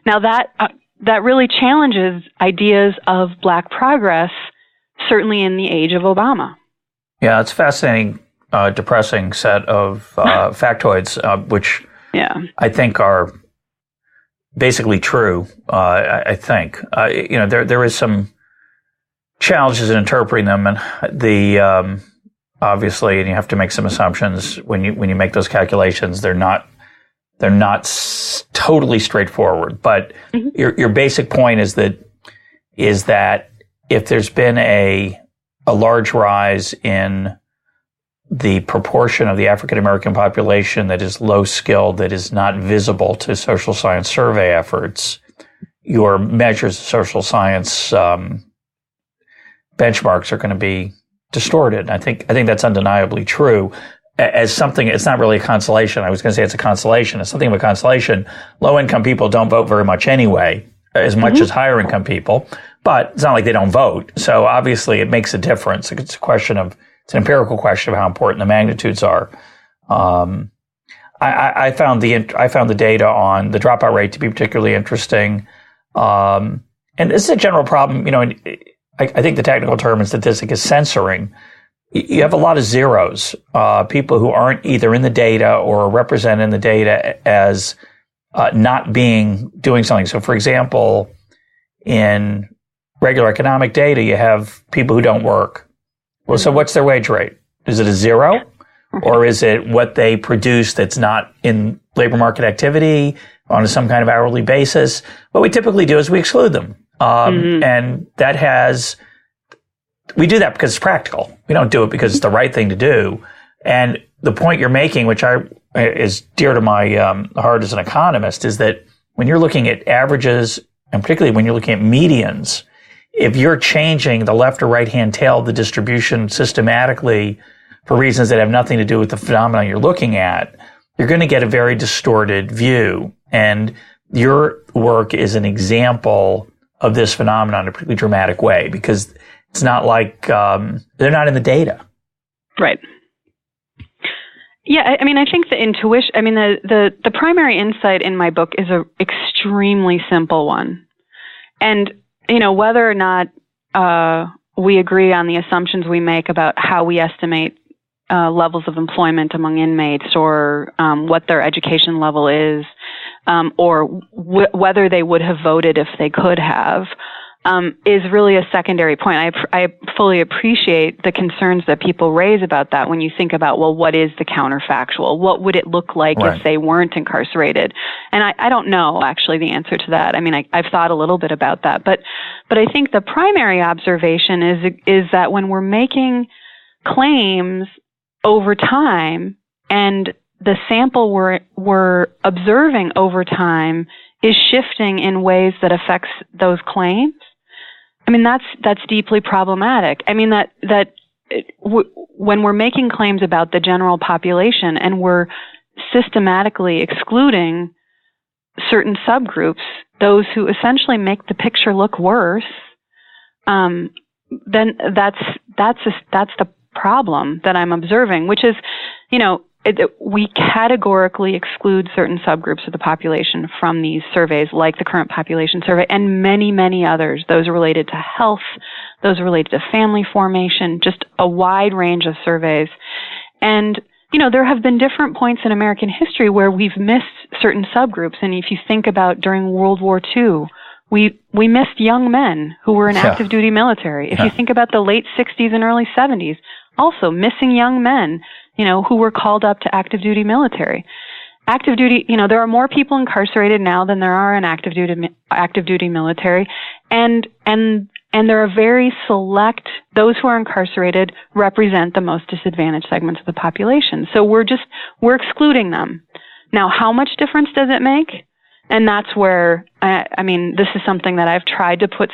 Now that really challenges ideas of black progress, certainly in the age of Obama. Yeah, it's a fascinating, depressing set of factoids, which I think are basically true. I think you know there is some challenges in interpreting them, and the obviously, and you have to make some assumptions when you make those calculations. They're not totally straightforward. But your basic point is that if there's been a large rise in the proportion of the African American population that is low skilled, that is not visible to social science survey efforts, your measures of social science benchmarks are going to be distorted. I think that's undeniably true. As something, it's not really a consolation. I was going to say it's a consolation. It's something of a consolation. Low income people don't vote very much anyway, as much as higher income people. But it's not like they don't vote. So obviously it makes a difference. It's an empirical question of how important the magnitudes are. I found the data on the dropout rate to be particularly interesting. And this is a general problem. You know, I think the technical term in statistics is censoring. You have a lot of zeros, people who aren't either in the data or represented in the data as doing something. So, for example, in regular economic data, you have people who don't work. Well, so what's their wage rate? Is it a zero? Or is it what they produce that's not in labor market activity on some kind of hourly basis? What we typically do is we exclude them. And we do that because it's practical. We don't do it because it's the right thing to do. And the point you're making, which is dear to my heart as an economist, is that when you're looking at averages, and particularly when you're looking at medians, if you're changing the left or right-hand tail of the distribution systematically for reasons that have nothing to do with the phenomenon you're looking at, you're going to get a very distorted view. And your work is an example of this phenomenon in a pretty dramatic way, because it's not like they're not in the data. Right. Yeah, I mean, I think the intuition, I mean, the primary insight in my book is an extremely simple one. And, you know, whether or not we agree on the assumptions we make about how we estimate levels of employment among inmates, or what their education level is, or whether they would have voted if they could have, is really a secondary point. I fully appreciate the concerns that people raise about that when you think about, well, what is the counterfactual? What would it look like if they weren't incarcerated? And I don't know, actually, the answer to that. I mean, I've thought a little bit about that. But I think the primary observation is that when we're making claims over time, and the sample we're observing over time is shifting in ways that affects those claims, I mean, that's deeply problematic. I mean, when we're making claims about the general population and we're systematically excluding certain subgroups, those who essentially make the picture look worse, then that's the problem that I'm observing, which is, you know, we categorically exclude certain subgroups of the population from these surveys, like the current population survey, and many, many others. Those are related to health, those are related to family formation, just a wide range of surveys. And, you know, there have been different points in American history where we've missed certain subgroups. And if you think about during World War II, we missed young men who were in active duty military. If you think about the late 60s and early 70s, also missing young men, you know, who were called up to active duty military. Active duty, you know, there are more people incarcerated now than there are in active duty military, and there are very select, those who are incarcerated represent the most disadvantaged segments of the population. So we're excluding them. Now, how much difference does it make? And that's where, I mean, this is something that I've tried to put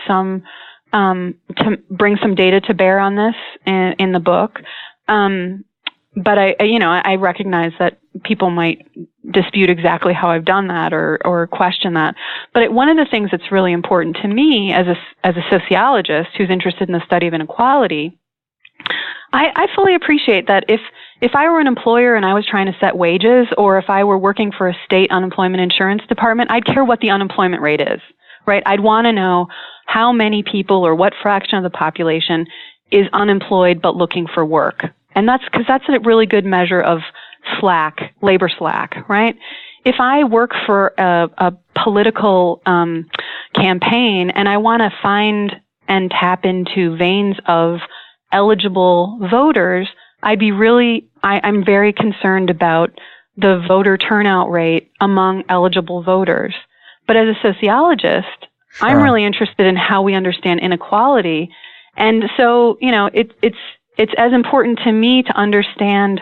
to bring some data to bear on this in the book. But I recognize that people might dispute exactly how I've done that or question that. But one of the things that's really important to me as a sociologist who's interested in the study of inequality, I fully appreciate that if I were an employer and I was trying to set wages, or if I were working for a state unemployment insurance department, I'd care what the unemployment rate is, right? I'd want to know how many people or what fraction of the population is unemployed but looking for work. And that's because that's a really good measure of labor slack, right? If I work for a political campaign and I want to find and tap into veins of eligible voters, I'm very concerned about the voter turnout rate among eligible voters. But as a sociologist, I'm really interested in how we understand inequality. And so, you know, it's as important to me to understand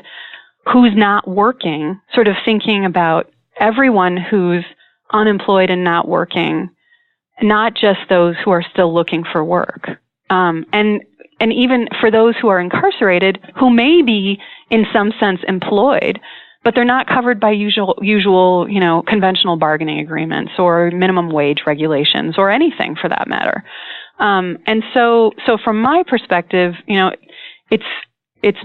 who's not working, sort of thinking about everyone who's unemployed and not working, not just those who are still looking for work. And even for those who are incarcerated, who may be in some sense employed, but they're not covered by usual, you know, conventional bargaining agreements or minimum wage regulations or anything for that matter. And so from my perspective, you know, it's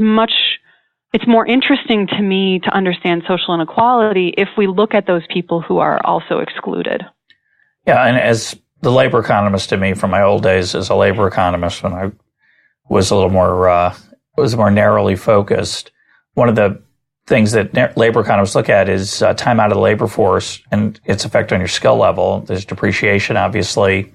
more interesting to me to understand social inequality if we look at those people who are also excluded. Yeah, and as the labor economist to me from my old days as a labor economist, when I was a little more narrowly focused, one of the things that labor economists look at is time out of the labor force and its effect on your skill level. There's depreciation, obviously.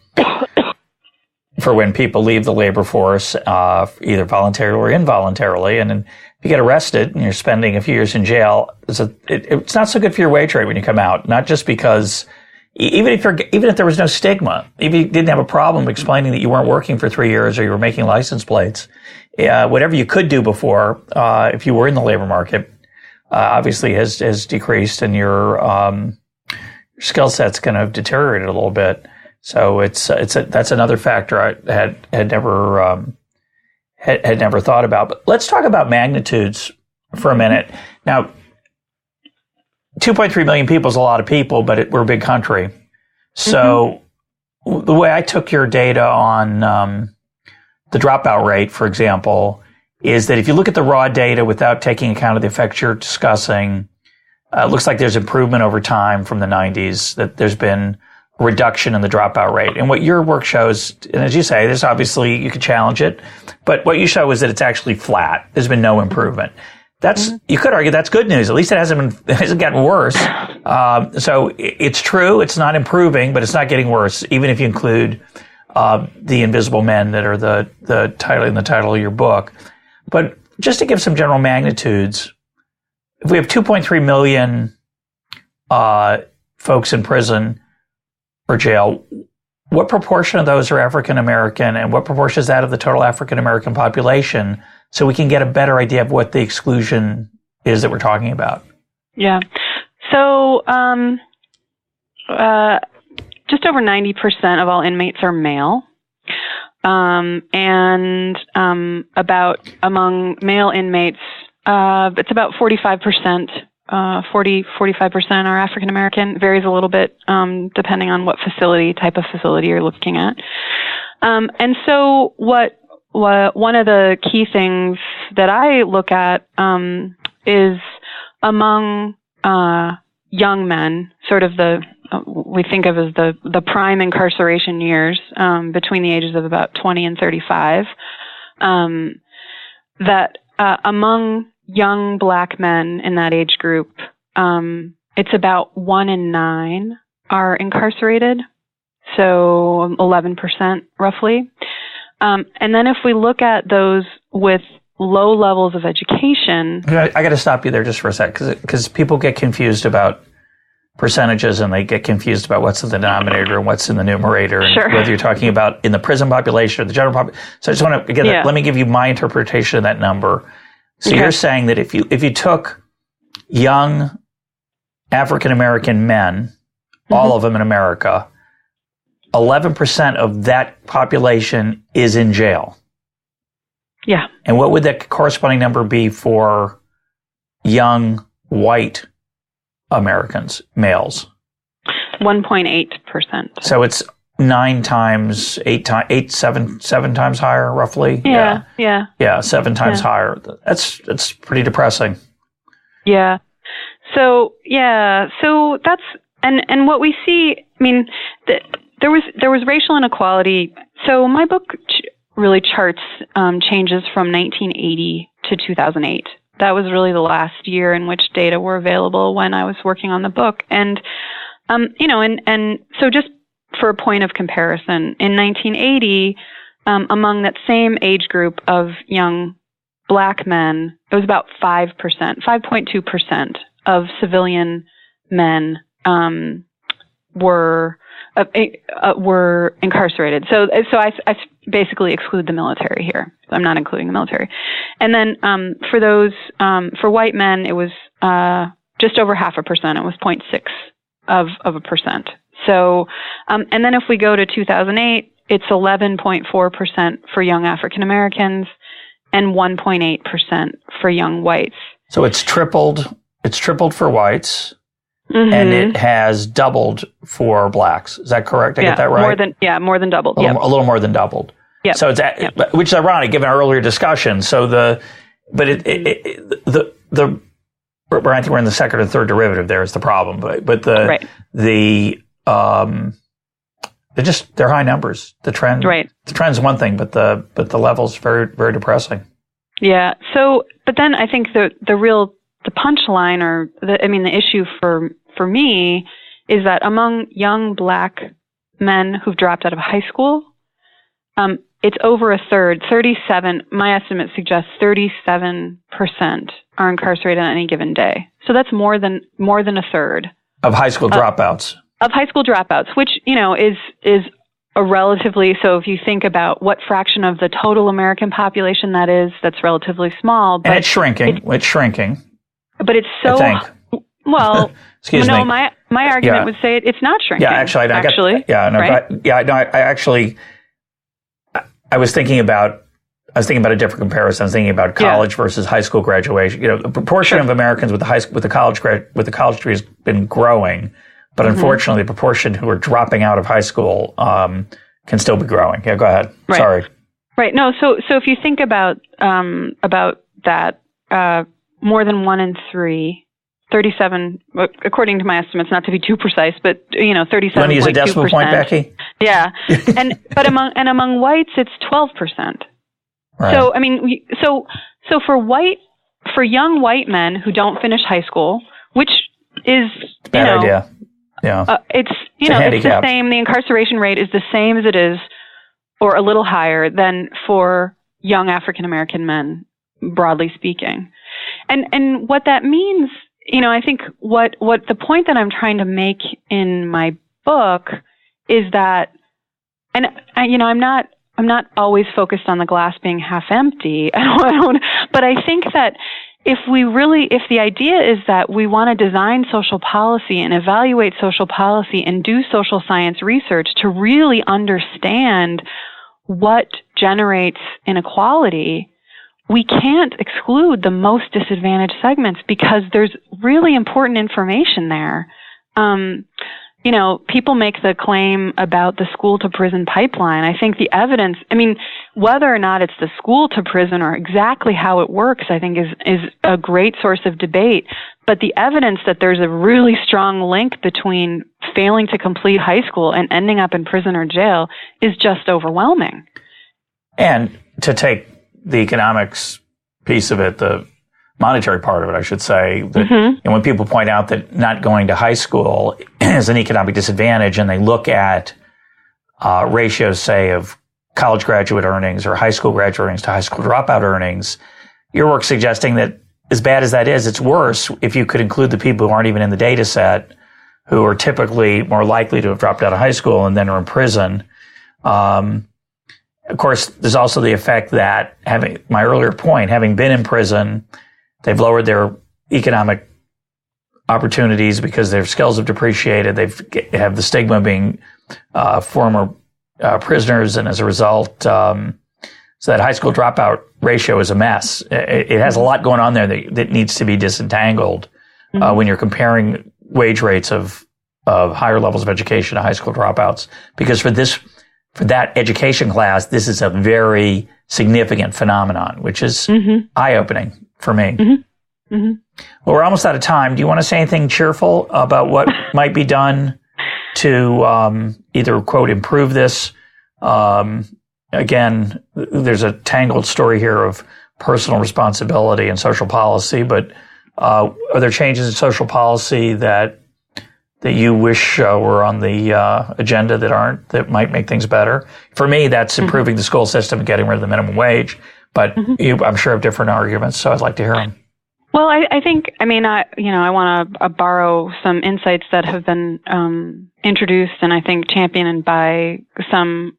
for when people leave the labor force, either voluntarily or involuntarily. And then if you get arrested and you're spending a few years in jail, it's not so good for your wage rate when you come out. Not just because, even if there was no stigma, if you didn't have a problem explaining that you weren't working for 3 years or you were making license plates, whatever you could do before, if you were in the labor market, obviously has decreased, and your skill set's going to have deteriorated a little bit. So that's another factor I had never thought about. But let's talk about magnitudes for a minute. Now, 2.3 million people is a lot of people, but we're a big country. So the way I took your data on the dropout rate, for example, is that if you look at the raw data without taking account of the effects you're discussing, it looks like there's improvement over time from the 90s, that there's been a reduction in the dropout rate. And what your work shows, and as you say, there's obviously, you could challenge it, but what you show is that it's actually flat. There's been no improvement. You could argue that's good news. At least it hasn't gotten worse. So it's true, it's not improving, but it's not getting worse, even if you include the invisible men that are the title of your book. But just to give some general magnitudes, if we have 2.3 million folks in prison or jail, what proportion of those are African American, and what proportion is that of the total African American population, so we can get a better idea of what the exclusion is that we're talking about? Yeah. So just over 90% of all inmates are male. And among male inmates, it's about 45%, 45% are African American. Varies a little bit, depending on what type of facility you're looking at. And so what one of the key things that I look at, is among, young men, sort of we think of as the prime incarceration years, between the ages of about 20 and 35, that among young black men in that age group, it's about 1 in 9 are incarcerated, so 11% roughly. And then if we look at those with low levels of education... I got to stop you there just for a sec, because people get confused about percentages, and they get confused about what's in the denominator and what's in the numerator, and whether you're talking about in the prison population or the general population. So I just want to, let me give you my interpretation of that number. So you're saying that if you took young African-American men, all of them in America, 11% of that population is in jail. Yeah. And what would that corresponding number be for young white Americans, males? 1.8%. So it's 7 times higher, roughly. Yeah. 7 times higher. That's pretty depressing. Yeah. So that's and what we see. I mean, there was racial inequality. So my book really charts changes from 1980 to 2008. That was really the last year in which data were available when I was working on the book. And, and so just for a point of comparison, in 1980, among that same age group of young black men, it was about 5.2% of civilian men were incarcerated. So I basically exclude the military here. I'm not including the military. And then for those for white men, it was just over 0.5%. It was 0.6 of a percent. So and then if we go to 2008, it's 11.4% for young African Americans and 1.8% for young whites. So it's tripled. It's tripled for whites. Mm-hmm. And it has doubled for blacks. Is that correct? I get that right? More than doubled. A little more than doubled. Yeah. So it's which is ironic given our earlier discussion. So I think we're in the second or third derivative. There is the problem, but they're high numbers. The trend's one thing, but the level's very, very depressing. Yeah. So, but then I think the punchline, or the issue for me is that among young black men who've dropped out of high school, It's over a third. 37. My estimate suggests 37% are incarcerated on any given day. So that's more than a third of high school dropouts. Of high school dropouts, which is a relatively, so if you think about what fraction of the total American population that is, that's relatively small. But and it's shrinking. It's shrinking. But it's so, well, excuse me. My argument would say it's not shrinking. Yeah, actually. I was thinking about a different comparison. I was thinking about college versus high school graduation. The proportion of Americans with the college degree has been growing. But unfortunately, the proportion who are dropping out of high school can still be growing. Yeah, go ahead. Right. Sorry. Right. No. So if you think about that, more than 1 in 3, 37, according to my estimates, not to be too precise, but 37.2%. Want to use a decimal point, Becky? Yeah. But among whites, it's 12%. Right. So I mean, so for young white men who don't finish high school, which is bad idea. Yeah. It's the same. The incarceration rate is the same as it is, or a little higher than for young African American men, broadly speaking. And what that means, I think what the point that I'm trying to make in my book is that, and I'm not always focused on the glass being half empty. But I think that if the idea is that we want to design social policy and evaluate social policy and do social science research to really understand what generates inequality, we can't exclude the most disadvantaged segments because there's really important information there. People make the claim about the school to prison pipeline. I think the evidence, whether or not it's the school to prison or exactly how it works, I think is a great source of debate. But the evidence that there's a really strong link between failing to complete high school and ending up in prison or jail is just overwhelming. And to take the economics piece of it, the monetary part of it, I should say, that and when people point out that not going to high school is an economic disadvantage and they look at ratios, say, of college graduate earnings or high school graduate earnings to high school dropout earnings, your work suggesting that as bad as that is, it's worse if you could include the people who aren't even in the data set, who are typically more likely to have dropped out of high school and then are in prison. Of course, there's also the effect that, having my earlier point, having been in prison, they've lowered their economic opportunities because their skills have depreciated. They have the stigma of being former prisoners, and as a result, so that high school dropout ratio is a mess. It has a lot going on there that needs to be disentangled when you're comparing wage rates of higher levels of education to high school dropouts. Because for that education class, this is a very significant phenomenon, which is eye-opening for me. Well, we're almost out of time. Do you want to say anything cheerful about what might be done to either, quote, improve this? Again, there's a tangled story here of personal responsibility and social policy, but are there changes in social policy that you wish were on the agenda that might make things better? For me, that's improving the school system and getting rid of the minimum wage, but I'm sure have different arguments, so I'd like to hear them. Well, I think, I want to borrow some insights that have been introduced and I think championed by some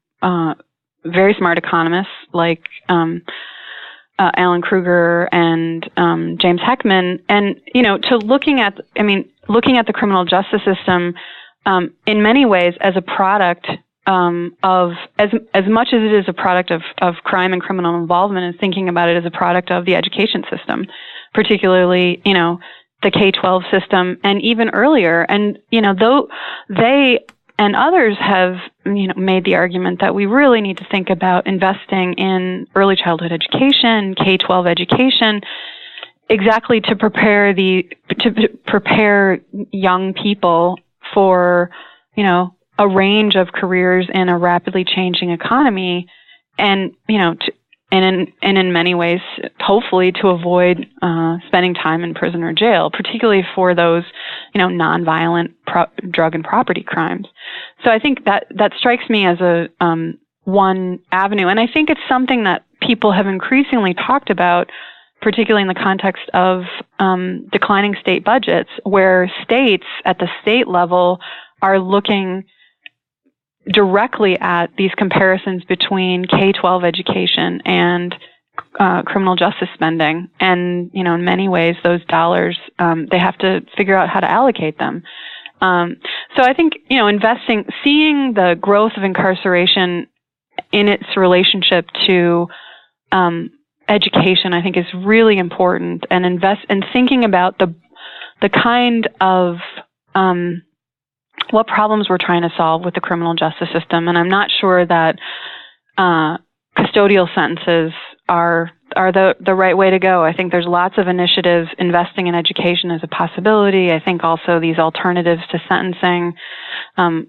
very smart economists like Alan Kruger and James Heckman, and to looking at the criminal justice system in many ways as a product of as much as it is a product of crime and criminal involvement, and thinking about it as a product of the education system, particularly the K-12 system and even earlier. And though they and others have made the argument that we really need to think about investing in early childhood education, K-12 education, exactly to prepare young people for a range of careers in a rapidly changing economy, and in many ways, hopefully, to avoid spending time in prison or jail, particularly for those nonviolent drug and property crimes. So I think that strikes me as one avenue. And I think it's something that people have increasingly talked about, particularly in the context of declining state budgets, where states at the state level are looking directly at these comparisons between K-12 education and criminal justice spending. And, in many ways, those dollars, they have to figure out how to allocate them. So I think, seeing the growth of incarceration in its relationship to education, I think, is really important, and thinking about the kind of what problems we're trying to solve with the criminal justice system. And I'm not sure that custodial sentences are the right way to go. I think there's lots of initiatives investing in education as a possibility. I think also these alternatives to sentencing,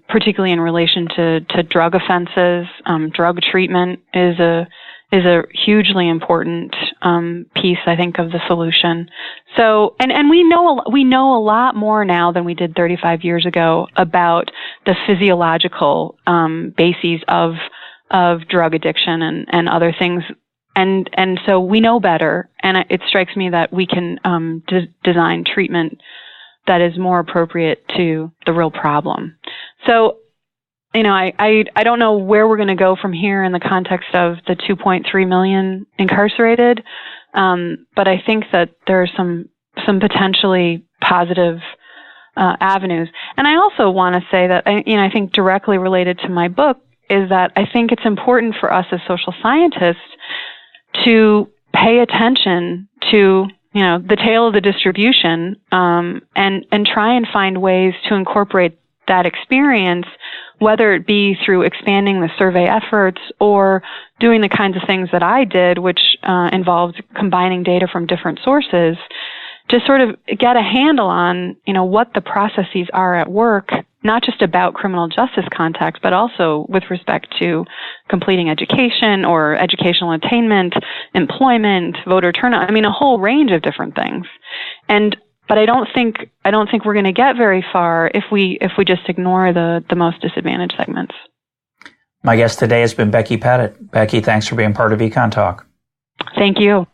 particularly in relation to drug offenses, drug treatment is a hugely important piece, I think, of the solution. So, and we know a lot more now than we did 35 years ago about the physiological bases of drug addiction and other things. And so we know better, and it strikes me that we can design treatment that is more appropriate to the real problem. So, I don't know where we're going to go from here in the context of the 2.3 million incarcerated, but I think that there are some potentially positive avenues. And I also want to say that I think directly related to my book is that I think it's important for us as social scientists to pay attention to the tail of the distribution, and try and find ways to incorporate that experience, whether it be through expanding the survey efforts or doing the kinds of things that I did, which involved combining data from different sources, to sort of get a handle on what the processes are at work, not just about criminal justice context, but also with respect to completing education or educational attainment, employment, voter turnout. I mean, a whole range of different things. But I don't think we're going to get very far if we just ignore the most disadvantaged segments. My guest today has been Becky Pettit. Becky, thanks for being part of EconTalk. Thank you.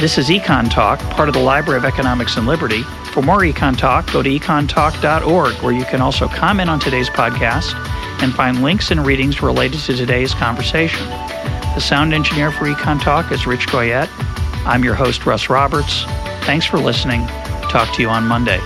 This is EconTalk, part of the Library of Economics and Liberty. For more EconTalk, go to econtalk.org, where you can also comment on today's podcast and find links and readings related to today's conversation. The sound engineer for EconTalk is Rich Goyette. I'm your host, Russ Roberts. Thanks for listening. Talk to you on Monday.